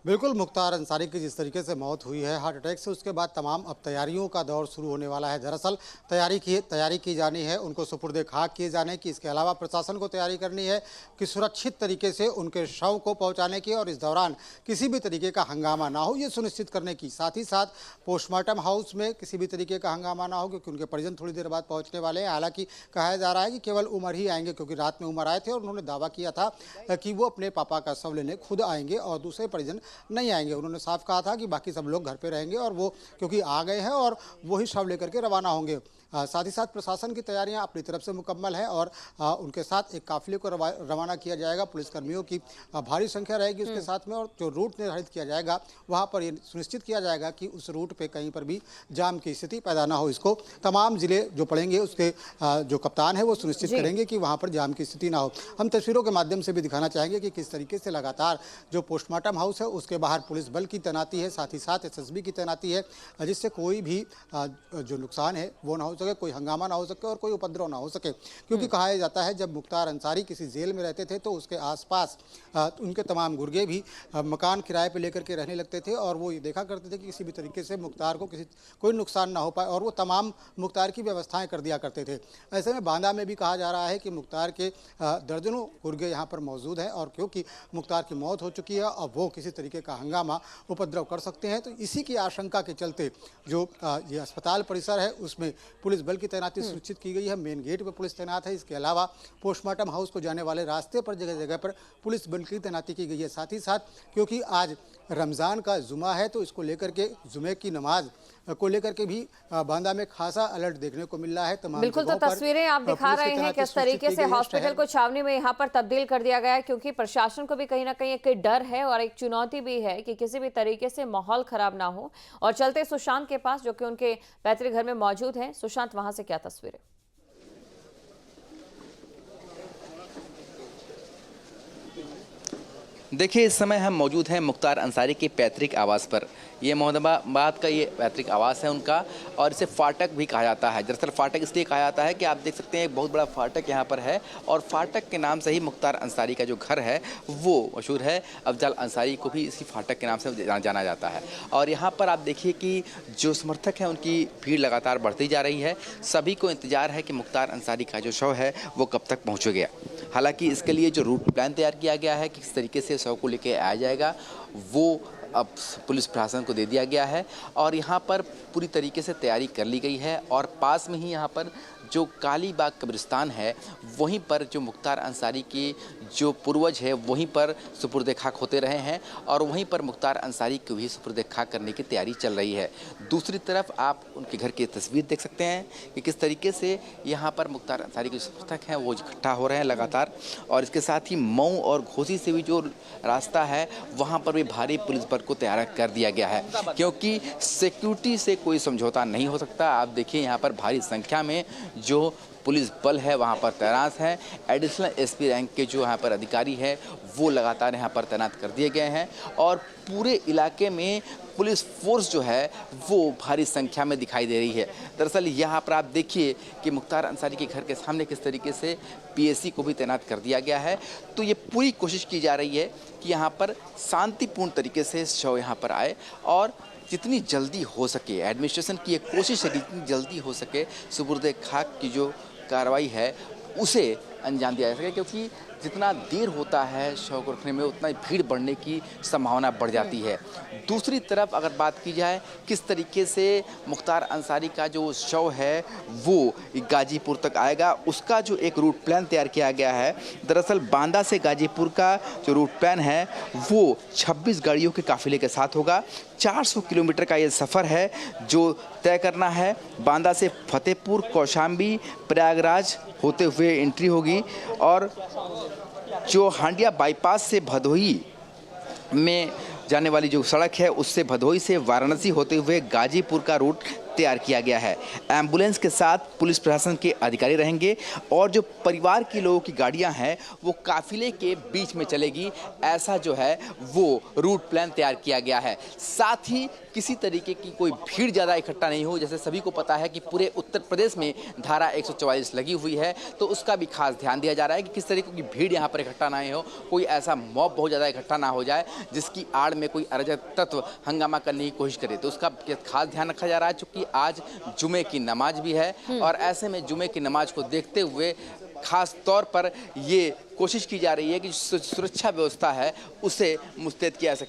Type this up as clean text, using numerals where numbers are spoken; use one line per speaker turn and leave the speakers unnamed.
बिल्कुल, मुख्तार अंसारी की जिस तरीके से मौत हुई है हार्ट अटैक से, उसके बाद तमाम अब तैयारियों का दौर शुरू होने वाला है। दरअसल तैयारी की जानी है उनको सुपुर्द खाक किए जाने की। इसके अलावा प्रशासन को तैयारी करनी है कि सुरक्षित तरीके से उनके शव को पहुंचाने की और इस दौरान किसी भी तरीके का हंगामा ना हो, ये सुनिश्चित करने की। साथ ही साथ पोस्टमार्टम हाउस में किसी भी तरीके का हंगामा ना हो, क्योंकि उनके परिजन थोड़ी देर बाद पहुँचने वाले हैं। हालांकि कहा जा रहा है कि केवल उमर ही आएंगे, क्योंकि रात में उमर आए थे और उन्होंने दावा किया था कि वो अपने पापा का शव लेने खुद आएंगे और दूसरे परिजन नहीं आएंगे। उन्होंने साफ कहा था कि बाकी सब लोग घर पे रहेंगे और वो क्योंकि आ गए हैं और वही शव लेकर के रवाना होंगे। साथ ही साथ प्रशासन की तैयारियां अपनी तरफ से मुकम्मल है और उनके साथ एक काफिले को रवाना किया जाएगा। पुलिसकर्मियों की भारी संख्या रहेगी उसके साथ में, और जो रूट निर्धारित किया जाएगा वहां पर ये सुनिश्चित किया जाएगा कि उस रूट पे कहीं पर भी जाम की स्थिति पैदा ना हो। इसको तमाम जिले जो पड़ेंगे उसके जो कप्तान है वो सुनिश्चित करेंगे कि वहाँ पर जाम की स्थिति ना हो। हम तस्वीरों के माध्यम से भी दिखाना चाहेंगे कि किस तरीके से लगातार जो पोस्टमार्टम हाउस है उसके बाहर पुलिस बल की तैनाती है, साथ ही साथ SSB की तैनाती है, जिससे कोई भी जो नुकसान है वो ना हो सके, कोई हंगामा ना हो सके और कोई उपद्रव ना हो सके। क्योंकि कहा जाता है जब मुख्तार अंसारी किसी जेल में रहते थे तो उसके आसपास उनके तमाम गुर्गे भी मकान किराए पे लेकर के रहने लगते थे और वो ये देखा करते थे कि किसी भी तरीके से मुख्तार को कोई नुकसान ना हो पाए, और वो तमाम मुख्तार की व्यवस्थाएं कर दिया करते थे। ऐसे में बांदा में भी कहा जा रहा है कि मुख्तार के दर्जनों गुर्गे यहाँ पर मौजूद हैं, और क्योंकि मुख्तार की मौत हो चुकी है अब वो किसी तरीके का हंगामा उपद्रव कर सकते हैं, तो इसी की आशंका के चलते जो ये अस्पताल परिसर है उसमें पुलिस बल की तैनाती सुनिश्चित की गई है। मेन गेट पर पुलिस तैनात है। इसके अलावा पोस्टमार्टम हाउस को जाने वाले रास्ते पर जगह जगह पर पुलिस बल की तैनाती की गई है। साथ ही साथ क्योंकि आज रमज़ान का जुमा है तो इसको लेकर के जुमे की नमाज को लेकर के भी बांदा में खासा अलर्ट देखने को मिल रहा है। तमाम
बिल्कुल, तो तस्वीरें आप दिखा रहे हैं किस तरीके से हॉस्पिटल को छावनी में यहाँ पर तब्दील कर दिया गया है, क्योंकि प्रशासन को भी कहीं ना कहीं एक डर है और एक चुनौती भी है कि किसी भी तरीके से माहौल खराब ना हो। और चलते सुशांत के पास, जो कि उनके पैतृक घर में मौजूद है। सुशांत, वहां से क्या तस्वीरें?
देखिए, इस समय हम मौजूद हैं मुख्तार अंसारी के पैतृक आवास पर। ये मोहम्मदाबाद का ये पैतृक आवास है उनका, और इसे फाटक भी कहा जाता है। दरअसल फाटक इसलिए कहा जाता है कि आप देख सकते हैं एक बहुत बड़ा फाटक यहाँ पर है, और फाटक के नाम से ही मुख्तार अंसारी का जो घर है वो मशहूर है। अफजल अंसारी को भी इसी फाटक के नाम से जाना जाता है। और यहाँ पर आप देखिए कि जो समर्थक हैं उनकी भीड़ लगातार बढ़ती जा रही है। सभी को इंतजार है कि मुख्तार अंसारी का जो शव है वो कब तक पहुँचेगा। हालांकि इसके लिए जो रूट प्लान तैयार किया गया है कि किस तरीके से शव को लेकर आया जाएगा वो अब पुलिस प्रशासन को दे दिया गया है, और यहाँ पर पूरी तरीके से तैयारी कर ली गई है। और पास में ही यहाँ पर जो कालीबाग कब्रिस्तान है वहीं पर जो मुख्तार अंसारी की जो पूर्वज है वहीं पर सुपुर्द खाक होते रहे हैं, और वहीं पर मुख्तार अंसारी को भी सुपुर्द खाक करने की तैयारी चल रही है। दूसरी तरफ आप उनके घर की तस्वीर देख सकते हैं कि किस तरीके से यहाँ पर मुख्तार अंसारी के समर्थक हैं वो इकट्ठा हो रहे हैं लगातार। और इसके साथ ही मऊ और घोसी से भी जो रास्ता है वहाँ पर भी भारी पुलिस बल को तैयार कर दिया गया है, क्योंकि सिक्योरिटी से कोई समझौता नहीं हो सकता। आप देखिए यहाँ पर भारी संख्या में जो पुलिस बल है वहाँ पर तैनात है। एडिशनल SP रैंक के जो यहाँ पर अधिकारी है वो लगातार यहाँ पर तैनात कर दिए गए हैं, और पूरे इलाके में पुलिस फोर्स जो है वो भारी संख्या में दिखाई दे रही है। दरअसल यहाँ पर आप देखिए कि मुख्तार अंसारी के घर के सामने किस तरीके से PSC को भी तैनात कर दिया गया है। तो ये पूरी कोशिश की जा रही है कि यहाँ पर शांतिपूर्ण तरीके से शव यहाँ पर आए, और जितनी जल्दी हो सके एडमिनिस्ट्रेशन की एक कोशिश है कि जितनी जल्दी हो सके सुपुर्द खाक की जो कार्रवाई है उसे अंजाम दिया जा सके, क्योंकि जितना देर होता है शव को रखने में उतना भीड़ बढ़ने की संभावना बढ़ जाती है। दूसरी तरफ अगर बात की जाए किस तरीके से मुख्तार अंसारी का जो शव है वो गाजीपुर तक आएगा, उसका जो एक रूट प्लान तैयार किया गया है। दरअसल बांदा से गाजीपुर का जो रूट प्लान है वो 26 गाड़ियों के काफिले के साथ होगा। 400 किलोमीटर का ये सफ़र है जो तय करना है। बांदा से फतेहपुर, कौशाम्बी, प्रयागराज होते हुए एंट्री होगी, और जो हांडिया बाईपास से भदोही में जाने वाली जो सड़क है उससे भदोही से वाराणसी होते हुए गाजीपुर का रूट तैयार किया गया है। एम्बुलेंस के साथ पुलिस प्रशासन के अधिकारी रहेंगे और जो परिवार के लोगों की गाड़ियां हैं वो काफिले के बीच में चलेगी, ऐसा जो है वो रूट प्लान तैयार किया गया है। साथ ही किसी तरीके की कोई भीड़ ज़्यादा इकट्ठा नहीं हो। जैसे सभी को पता है कि पूरे उत्तर प्रदेश में धारा 144 लगी हुई है, तो उसका भी खास ध्यान दिया जा रहा है कि किस तरीके की भीड़ यहाँ पर इकट्ठा ना हो, कोई ऐसा मॉब बहुत ज़्यादा इकट्ठा ना हो जाए जिसकी आड़ में कोई अराजक तत्व हंगामा करने की कोशिश करे। तो उसका खास ध्यान रखा जा रहा है, चूँकि आज जुमे की नमाज भी है और ऐसे में जुमे की नमाज को देखते हुए खास तौर पर ये कोशिश की जा रही है कि सुरक्षा व्यवस्था है उसे मुस्तैद किया जा सके।